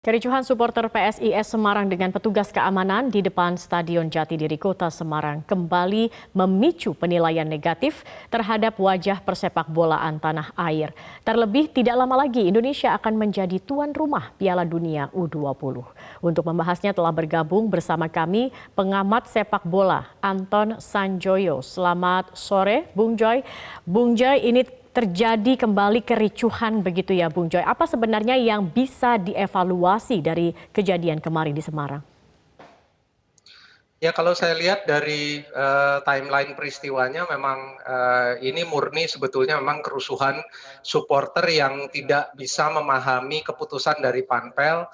Kericuhan supporter PSIS Semarang dengan petugas keamanan di depan Stadion Jatidiri Kota Semarang kembali memicu penilaian negatif terhadap wajah persepak bolaan tanah air. Terlebih tidak lama lagi Indonesia akan menjadi tuan rumah Piala Dunia U20. Untuk membahasnya telah bergabung bersama kami pengamat sepak bola Anton Sanjoyo. Selamat sore Bung Joy. Bung Joy, ini terjadi kembali kericuhan begitu ya Bung Joy. Apa sebenarnya yang bisa dievaluasi dari kejadian kemarin di Semarang? Ya kalau saya lihat dari timeline peristiwanya memang ini murni sebetulnya memang kerusuhan supporter yang tidak bisa memahami keputusan dari Panpel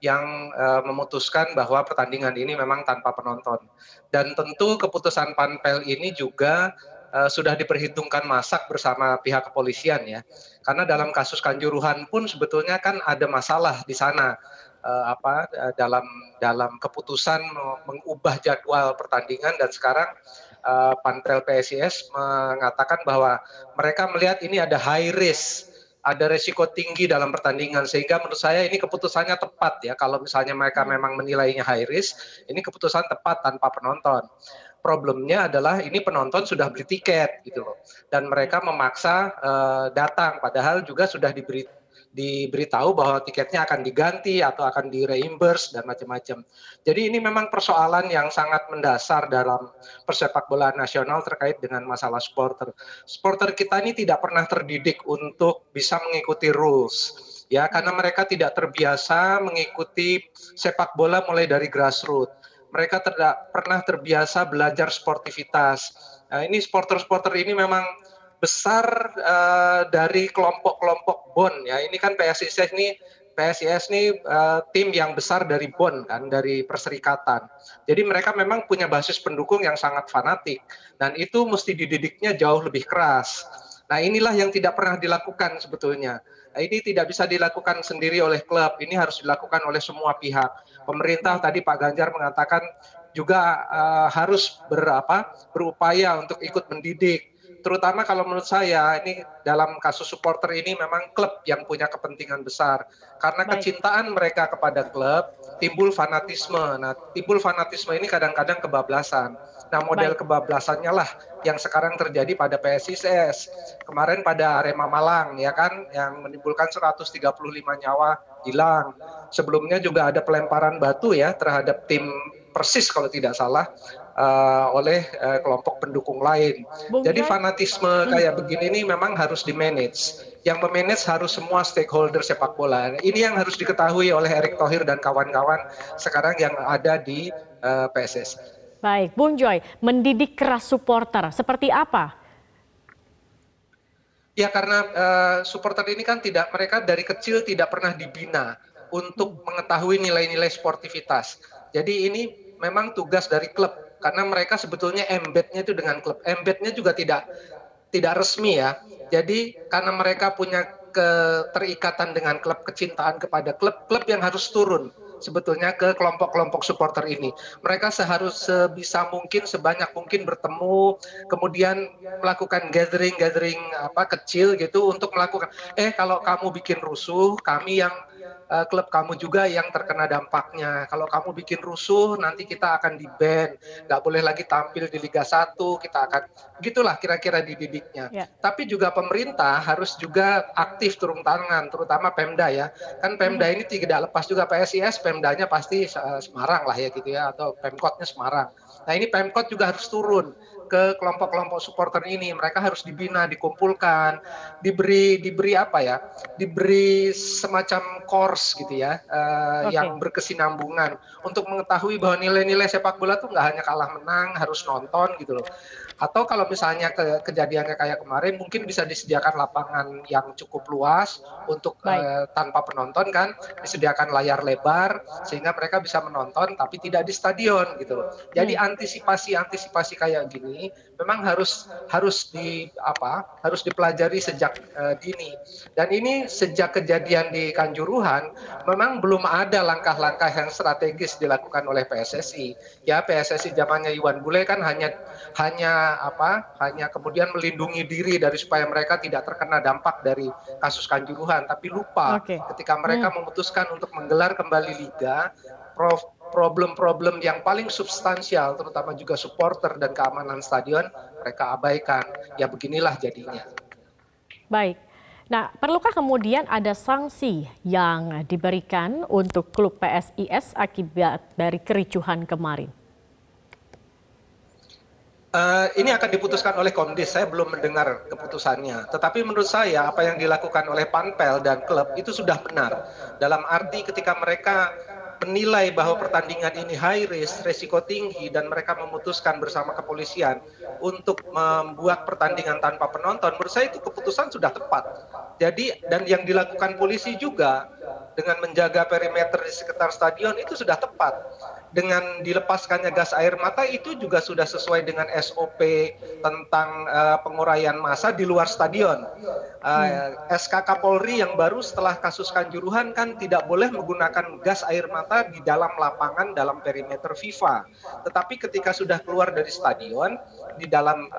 yang memutuskan bahwa pertandingan ini memang tanpa penonton. Dan tentu keputusan Panpel ini juga sudah diperhitungkan masak bersama pihak kepolisian ya. Karena dalam kasus Kanjuruhan pun sebetulnya kan ada masalah di sana dalam keputusan mengubah jadwal pertandingan dan sekarang Panpel PSIS mengatakan bahwa mereka melihat ini ada high risk, ada resiko tinggi dalam pertandingan sehingga menurut saya ini keputusannya tepat ya. Kalau misalnya mereka memang menilainya high risk, ini keputusan tepat tanpa penonton. Problemnya adalah ini penonton sudah beli tiket gitu loh, dan mereka memaksa datang padahal juga sudah diberitahu bahwa tiketnya akan diganti atau akan di-reimburse dan macam-macam. Jadi ini memang persoalan yang sangat mendasar dalam persepak bolaan nasional terkait dengan masalah supporter. Supporter kita ini tidak pernah terdidik untuk bisa mengikuti rules. Ya, karena mereka tidak terbiasa mengikuti sepak bola mulai dari grassroots. Mereka tidak pernah terbiasa belajar sportivitas. Nah, ini supporter-supporter ini memang besar dari kelompok-kelompok BON ya. Ini kan PSIS ini tim yang besar dari BON kan, dari perserikatan. Jadi mereka memang punya basis pendukung yang sangat fanatik dan itu mesti dididiknya jauh lebih keras. Nah, inilah yang tidak pernah dilakukan sebetulnya. Nah, ini tidak bisa dilakukan sendiri oleh klub, ini harus dilakukan oleh semua pihak. Pemerintah tadi Pak Ganjar mengatakan juga harus berupaya untuk ikut mendidik. Terutama kalau menurut saya ini dalam kasus supporter ini memang klub yang punya kepentingan besar. Karena Baik. kecintaan mereka kepada klub timbul fanatisme. Nah, timbul fanatisme ini kadang-kadang kebablasan. Nah, model Baik. kebablasannya lah yang sekarang terjadi pada PSIS. Kemarin pada Arema Malang ya kan yang menimbulkan 135 nyawa hilang. Sebelumnya juga ada pelemparan batu ya terhadap tim Persis kalau tidak salah oleh kelompok pendukung lain. Bung Jadi Joy. fanatisme kayak begini ini memang harus di-manage. Yang memanage harus semua stakeholder sepak bola. Ini yang harus diketahui oleh Erick Thohir dan kawan-kawan sekarang yang ada di PSSI. Baik, Bung Joy, mendidik keras supporter seperti apa? Ya karena supporter ini kan mereka dari kecil tidak pernah dibina untuk mengetahui nilai-nilai sportivitas. Jadi ini memang tugas dari klub karena mereka sebetulnya embed-nya itu dengan klub. Embed-nya juga tidak resmi ya. Jadi karena mereka punya keterikatan dengan klub, kecintaan kepada klub, klub yang harus turun sebetulnya ke kelompok-kelompok supporter ini. Mereka sebisa mungkin, sebanyak mungkin bertemu, kemudian melakukan gathering kecil gitu untuk melakukan kalau kamu bikin rusuh, kami yang klub kamu juga yang terkena dampaknya. Kalau kamu bikin rusuh, nanti kita akan di-ban, nggak boleh lagi tampil di Liga 1, kita akan gitulah kira-kira dididiknya. Ya. Tapi juga pemerintah harus juga aktif turun tangan, terutama Pemda ya. Kan Pemda ini tidak lepas juga PSIS, Pemdanya pasti Semarang lah ya gitu ya, atau Pemkotnya Semarang. Nah ini Pemkot juga harus turun ke kelompok-kelompok supporter ini. Mereka harus dibina, dikumpulkan, diberi semacam course gitu ya, Oke. yang berkesinambungan untuk mengetahui bahwa nilai-nilai sepak bola tuh nggak hanya kalah menang, harus nonton gitu loh. Atau kalau misalnya kejadiannya kayak kemarin mungkin bisa disediakan lapangan yang cukup luas untuk Baik. tanpa penonton kan, disediakan layar lebar sehingga mereka bisa menonton tapi tidak di stadion gitu loh. Jadi antisipasi kayak gini ini memang harus dipelajari sejak dini. Dan ini sejak kejadian di Kanjuruhan memang belum ada langkah-langkah yang strategis dilakukan oleh PSSI. Ya, PSSI zamannya Iwan Bule kan hanya kemudian melindungi diri dari supaya mereka tidak terkena dampak dari kasus Kanjuruhan, tapi lupa Oke. ketika mereka memutuskan untuk menggelar kembali liga, problem-problem yang paling substansial, terutama juga supporter dan keamanan stadion, mereka abaikan. Ya beginilah jadinya. Baik. Nah, perlukah kemudian ada sanksi yang diberikan untuk klub PSIS akibat dari kericuhan kemarin? Ini akan diputuskan oleh Komdis, saya belum mendengar keputusannya. Tetapi menurut saya apa yang dilakukan oleh Panpel dan klub itu sudah benar. Dalam arti ketika mereka menilai bahwa pertandingan ini high risk, resiko tinggi, dan mereka memutuskan bersama kepolisian untuk membuat pertandingan tanpa penonton, menurut saya itu keputusan sudah tepat. Jadi, dan yang dilakukan polisi juga dengan menjaga perimeter di sekitar stadion itu sudah tepat. Dengan dilepaskannya gas air mata itu juga sudah sesuai dengan SOP tentang penguraian massa di luar stadion. SK Kapolri yang baru setelah kasus Kanjuruhan kan tidak boleh menggunakan gas air mata di dalam lapangan dalam perimeter FIFA. Tetapi ketika sudah keluar dari stadion, di dalam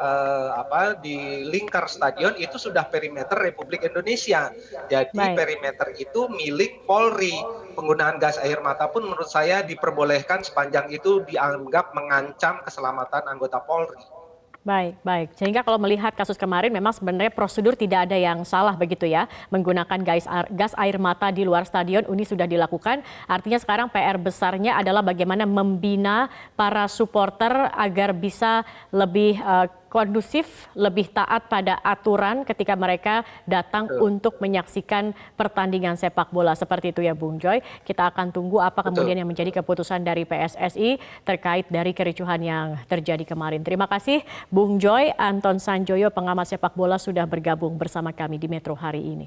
di lingkar stadion itu sudah perimeter Republik Indonesia. Jadi perimeter itu milik Polri. Penggunaan gas air mata pun menurut saya diperbolehkan sepanjang itu dianggap mengancam keselamatan anggota Polri. Baik, baik. Sehingga kalau melihat kasus kemarin memang sebenarnya prosedur tidak ada yang salah begitu ya. Menggunakan gas air mata di luar stadion ini sudah dilakukan. Artinya sekarang PR besarnya adalah bagaimana membina para supporter agar bisa lebih kondusif, lebih taat pada aturan ketika mereka datang untuk menyaksikan pertandingan sepak bola. Seperti itu ya Bung Joy. Kita akan tunggu apa kemudian yang menjadi keputusan dari PSSI terkait dari kericuhan yang terjadi kemarin. Terima kasih Bung Joy. Anton Sanjoyo, pengamat sepak bola, sudah bergabung bersama kami di Metro hari ini.